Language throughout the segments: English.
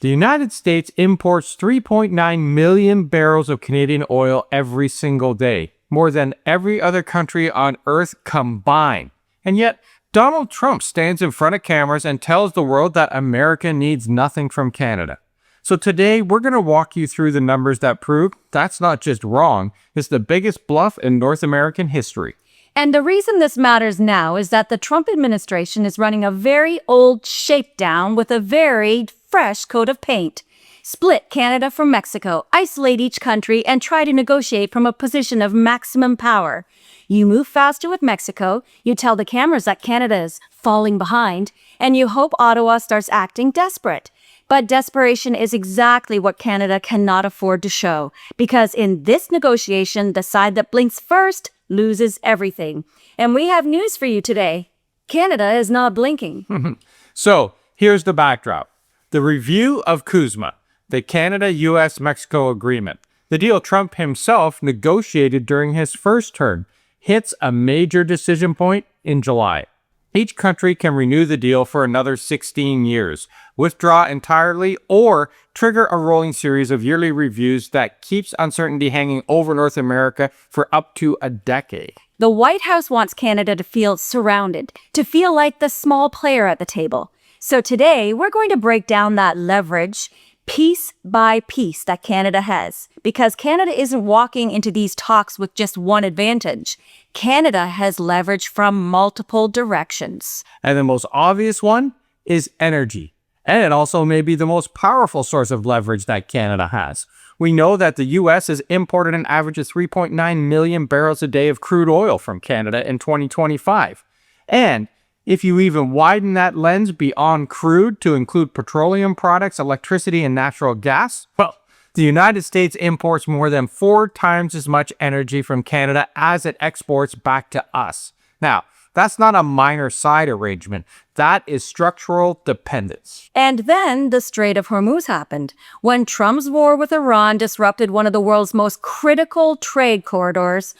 The United States imports 3.9 million barrels of Canadian oil every single day, more than every other country on Earth combined. And yet, Donald Trump stands in front of cameras and tells the world that America needs nothing from Canada. So today, we're going to walk you through the numbers that prove that's not just wrong, it's the biggest bluff in North American history. And the reason this matters now is that the Trump administration is running a very old shakedown with a very fresh coat of paint. Split Canada from Mexico, isolate each country, and try to negotiate from a position of maximum power. You move faster with Mexico, you tell the cameras that Canada is falling behind, and you hope Ottawa starts acting desperate. But desperation is exactly what Canada cannot afford to show, because in this negotiation, the side that blinks first loses everything. And we have news for you today. Canada is not blinking. So, here's the backdrop. The review of CUSMA, the Canada-US-Mexico agreement, the deal Trump himself negotiated during his first term, hits a major decision point in July. Each country can renew the deal for another 16 years, withdraw entirely, or trigger a rolling series of yearly reviews that keeps uncertainty hanging over North America for up to a decade. The White House wants Canada to feel surrounded, to feel like the small player at the table. So today, we're going to break down that leverage piece by piece that Canada has, because Canada isn't walking into these talks with just one advantage. Canada has leverage from multiple directions. And the most obvious one is energy. And it also may be the most powerful source of leverage that Canada has. We know that the US has imported an average of 3.9 million barrels a day of crude oil from Canada in 2025. And if you even widen that lens beyond crude to include petroleum products, electricity, and natural gas, well, the United States imports more than 4 times as much energy from Canada as it exports back to us. Now, that's not a minor side arrangement. That is structural dependence. And then the Strait of Hormuz happened, when Trump's war with Iran disrupted one of the world's most critical trade corridors.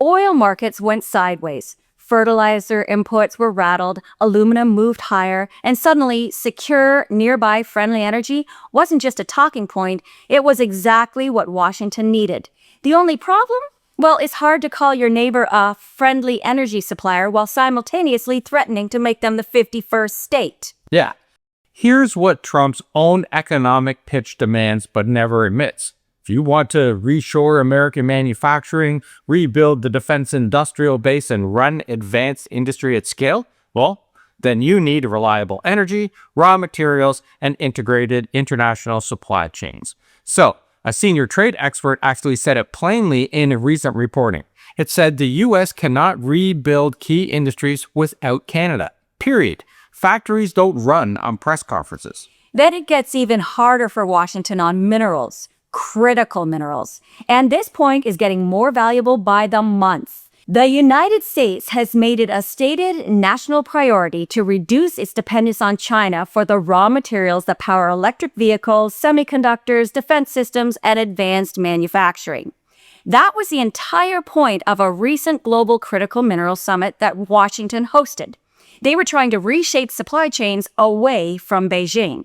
Oil markets went sideways. Fertilizer inputs were rattled, aluminum moved higher, and suddenly secure, nearby, friendly energy wasn't just a talking point, it was exactly what Washington needed. The only problem? Well, it's hard to call your neighbor a friendly energy supplier while simultaneously threatening to make them the 51st state. Yeah. Here's what Trump's own economic pitch demands but never admits. If you want to reshore American manufacturing, rebuild the defense industrial base, and run advanced industry at scale, well, then you need reliable energy, raw materials, and integrated international supply chains. So, a senior trade expert actually said it plainly in recent reporting. It said the US cannot rebuild key industries without Canada. Period. Factories don't run on press conferences. Then it gets even harder for Washington on minerals. Critical minerals. And this point is getting more valuable by the month. The United States has made it a stated national priority to reduce its dependence on China for the raw materials that power electric vehicles, semiconductors, defense systems, and advanced manufacturing. That was the entire point of a recent global critical mineral summit that Washington hosted. They were trying to reshape supply chains away from Beijing.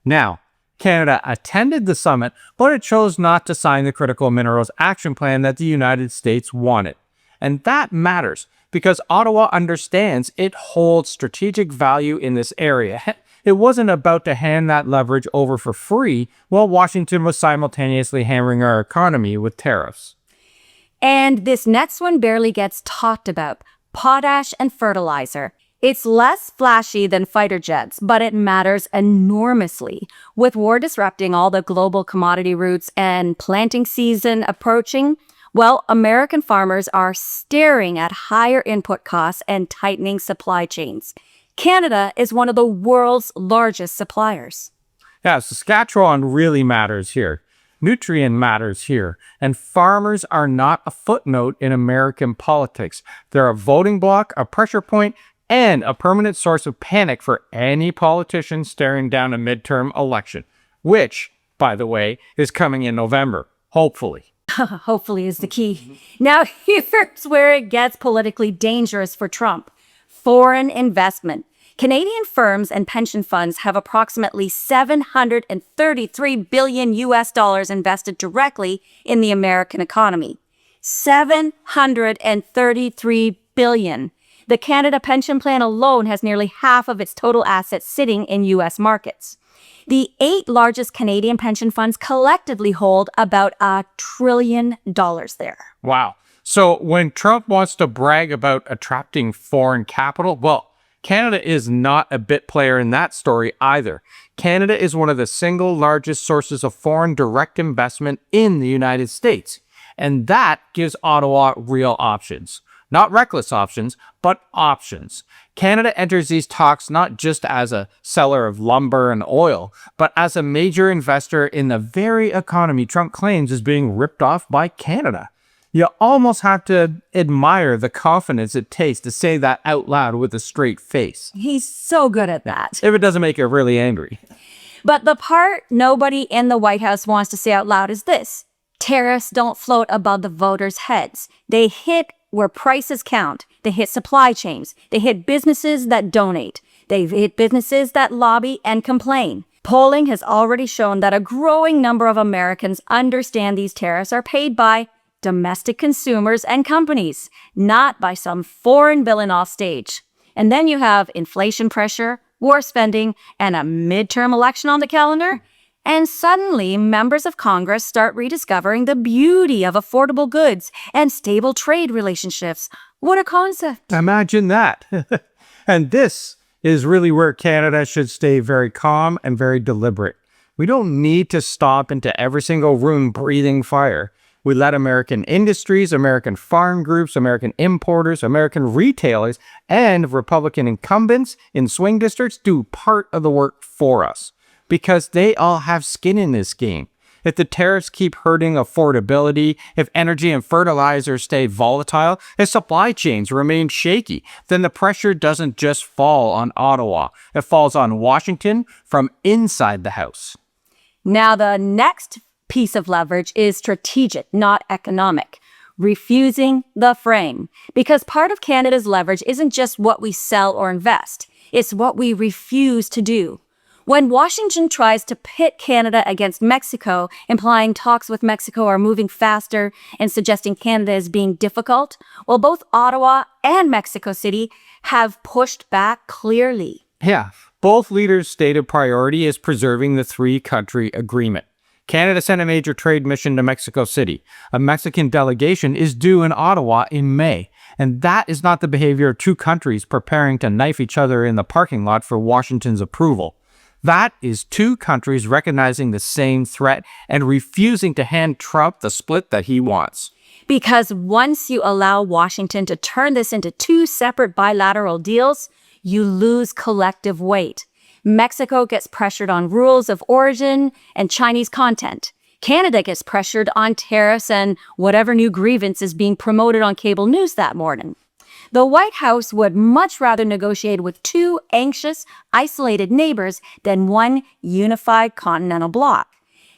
Now, Canada attended the summit, but it chose not to sign the Critical Minerals Action Plan that the United States wanted. And that matters, because Ottawa understands it holds strategic value in this area. It wasn't about to hand that leverage over for free, while Washington was simultaneously hammering our economy with tariffs. And this next one barely gets talked about: potash and fertilizer. It's less flashy than fighter jets, but it matters enormously. With war disrupting all the global commodity routes and planting season approaching, well, American farmers are staring at higher input costs and tightening supply chains. Canada is one of the world's largest suppliers. Yeah, Saskatchewan really matters here. Nutrient matters here, and farmers are not a footnote in American politics. They're a voting bloc, a pressure point, and a permanent source of panic for any politician staring down a midterm election, which, by the way, is coming in November, hopefully. Hopefully is the key. Now, here's where it gets politically dangerous for Trump. Foreign investment. Canadian firms and pension funds have approximately $733 billion invested directly in the American economy. $733 billion. The Canada Pension Plan alone has nearly half of its total assets sitting in U.S. markets. The 8 largest Canadian pension funds collectively hold about $1 trillion there. Wow. So when Trump wants to brag about attracting foreign capital, well, Canada is not a bit player in that story either. Canada is one of the single largest sources of foreign direct investment in the United States. And that gives Ottawa real options. Not reckless options, but options. Canada enters these talks not just as a seller of lumber and oil, but as a major investor in the very economy Trump claims is being ripped off by Canada. You almost have to admire the confidence it takes to say that out loud with a straight face. He's so good at that. If it doesn't make you really angry. But the part nobody in the White House wants to say out loud is this. Tariffs don't float above the voters' heads. They hit where prices count. They hit supply chains. They hit businesses that donate. They hit businesses that lobby and complain. Polling has already shown that a growing number of Americans understand these tariffs are paid by domestic consumers and companies, not by some foreign villain off stage. And then you have inflation pressure, war spending, and a midterm election on the calendar. And suddenly, members of Congress start rediscovering the beauty of affordable goods and stable trade relationships. What a concept. Imagine that. And this is really where Canada should stay very calm and very deliberate. We don't need to stomp into every single room breathing fire. We let American industries, American farm groups, American importers, American retailers, and Republican incumbents in swing districts do part of the work for us. Because they all have skin in this game. If the tariffs keep hurting affordability, if energy and fertilizer stay volatile, if supply chains remain shaky, then the pressure doesn't just fall on Ottawa. It falls on Washington from inside the House. Now, the next piece of leverage is strategic, not economic. Refusing the frame. Because part of Canada's leverage isn't just what we sell or invest. It's what we refuse to do. When Washington tries to pit Canada against Mexico, implying talks with Mexico are moving faster and suggesting Canada is being difficult, well, both Ottawa and Mexico City have pushed back clearly. Yeah, both leaders' stated priority is preserving the three-country agreement. Canada sent a major trade mission to Mexico City. A Mexican delegation is due in Ottawa in May. And that is not the behavior of two countries preparing to knife each other in the parking lot for Washington's approval. That is two countries recognizing the same threat and refusing to hand Trump the split that he wants. Because once you allow Washington to turn this into two separate bilateral deals, you lose collective weight. Mexico gets pressured on rules of origin and Chinese content. Canada gets pressured on tariffs and whatever new grievance is being promoted on cable news that morning. The White House would much rather negotiate with two anxious, isolated neighbors than one unified continental bloc.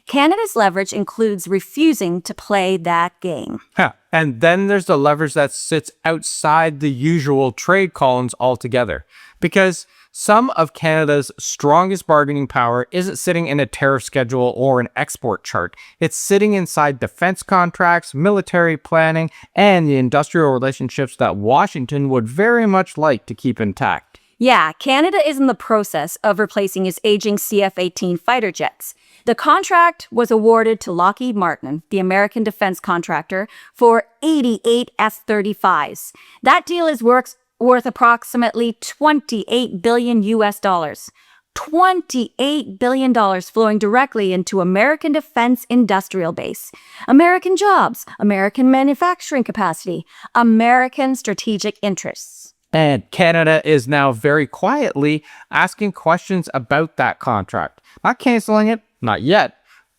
Canada's leverage includes refusing to play that game. And then there's the leverage that sits outside the usual trade columns altogether. Because some of Canada's strongest bargaining power isn't sitting in a tariff schedule or an export chart. It's sitting inside defense contracts, military planning, and the industrial relationships that Washington would very much like to keep intact. Yeah, Canada is in the process of replacing its aging CF-18 fighter jets. The contract was awarded to Lockheed Martin, the American defense contractor, for 88 F-35s. That deal is worth approximately $28 billion $28 billion flowing directly into American defense industrial base, American jobs, American manufacturing capacity, American strategic interests. And Canada is now very quietly asking questions about that contract. Not canceling it, not yet,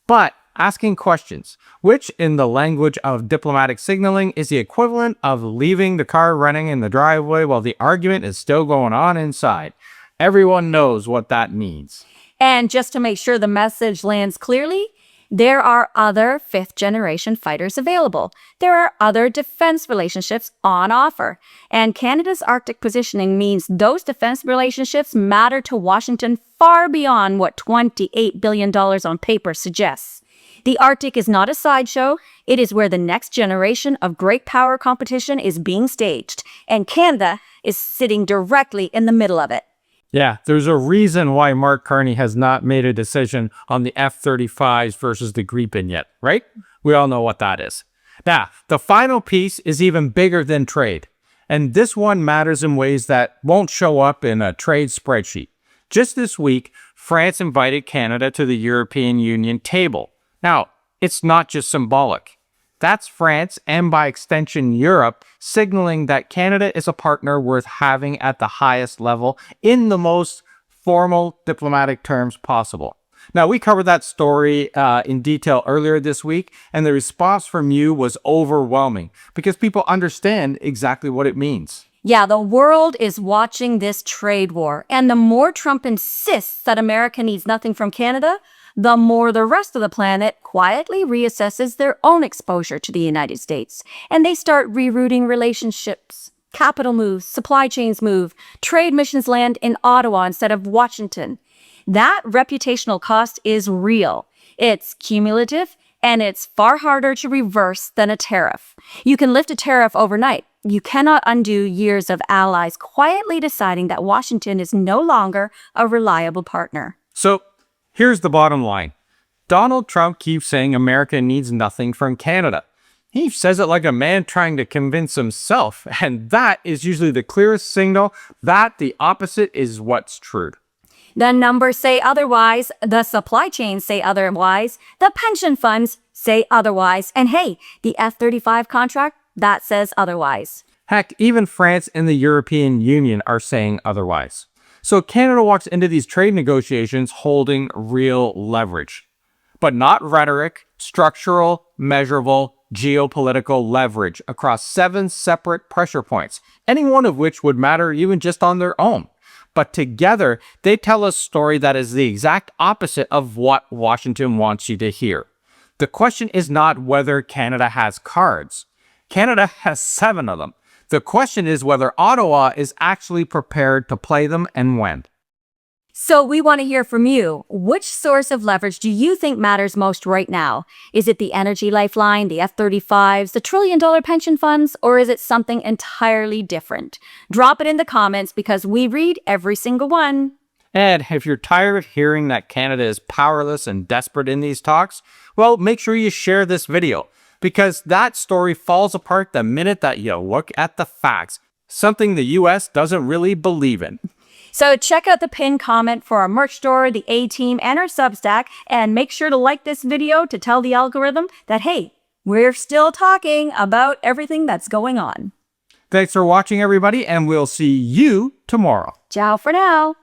but asking questions, which in the language of diplomatic signaling is the equivalent of leaving the car running in the driveway while the argument is still going on inside. Everyone knows what that means. And just to make sure the message lands clearly, There are other fifth-generation fighters available. There are other defense relationships on offer. And Canada's Arctic positioning means those defense relationships matter to Washington far beyond what $28 billion on paper suggests. The Arctic is not a sideshow. It is where the next generation of great power competition is being staged, and Canada is sitting directly in the middle of it. Yeah, there's a reason why Mark Carney has not made a decision on the F-35s versus the Gripen yet, right? We all know what that is. Now, the final piece is even bigger than trade. And this one matters in ways that won't show up in a trade spreadsheet. Just this week, France invited Canada to the European Union table. Now, it's not just symbolic. That's France, and by extension Europe, signaling that Canada is a partner worth having at the highest level in the most formal diplomatic terms possible. Now, we covered that story in detail earlier this week, and the response from you was overwhelming because people understand exactly what it means. Yeah, the world is watching this trade war, and the more Trump insists that America needs nothing from Canada, the more the rest of the planet quietly reassesses their own exposure to the United States, and they start rerouting relationships. Capital moves, supply chains move, trade missions land in Ottawa instead of Washington. That reputational cost is real. It's cumulative, and it's far harder to reverse than a tariff. You can lift a tariff overnight. You cannot undo years of allies quietly deciding that Washington is no longer a reliable partner. So, here's the bottom line. Donald Trump keeps saying America needs nothing from Canada. He says it like a man trying to convince himself, and that is usually the clearest signal that the opposite is what's true. The numbers say otherwise, the supply chains say otherwise, the pension funds say otherwise, and hey, the F-35 contract, that says otherwise. Heck, even France and the European Union are saying otherwise. So Canada walks into these trade negotiations holding real leverage. But not rhetoric, structural, measurable, geopolitical leverage across 7 separate pressure points, any one of which would matter even just on their own. But together, they tell a story that is the exact opposite of what Washington wants you to hear. The question is not whether Canada has cards. Canada has 7 of them. The question is whether Ottawa is actually prepared to play them and when. So we want to hear from you. Which source of leverage do you think matters most right now? Is it the energy lifeline, the F-35s, the trillion-dollar pension funds, or is it something entirely different? Drop it in the comments because we read every single one. And if you're tired of hearing that Canada is powerless and desperate in these talks, well, make sure you share this video because that story falls apart the minute that you look at the facts, something the US doesn't really believe in. So check out the pinned comment for our merch store, the A-Team, and our Substack, and make sure to like this video to tell the algorithm that, hey, we're still talking about everything that's going on. Thanks for watching, everybody, and we'll see you tomorrow. Ciao for now.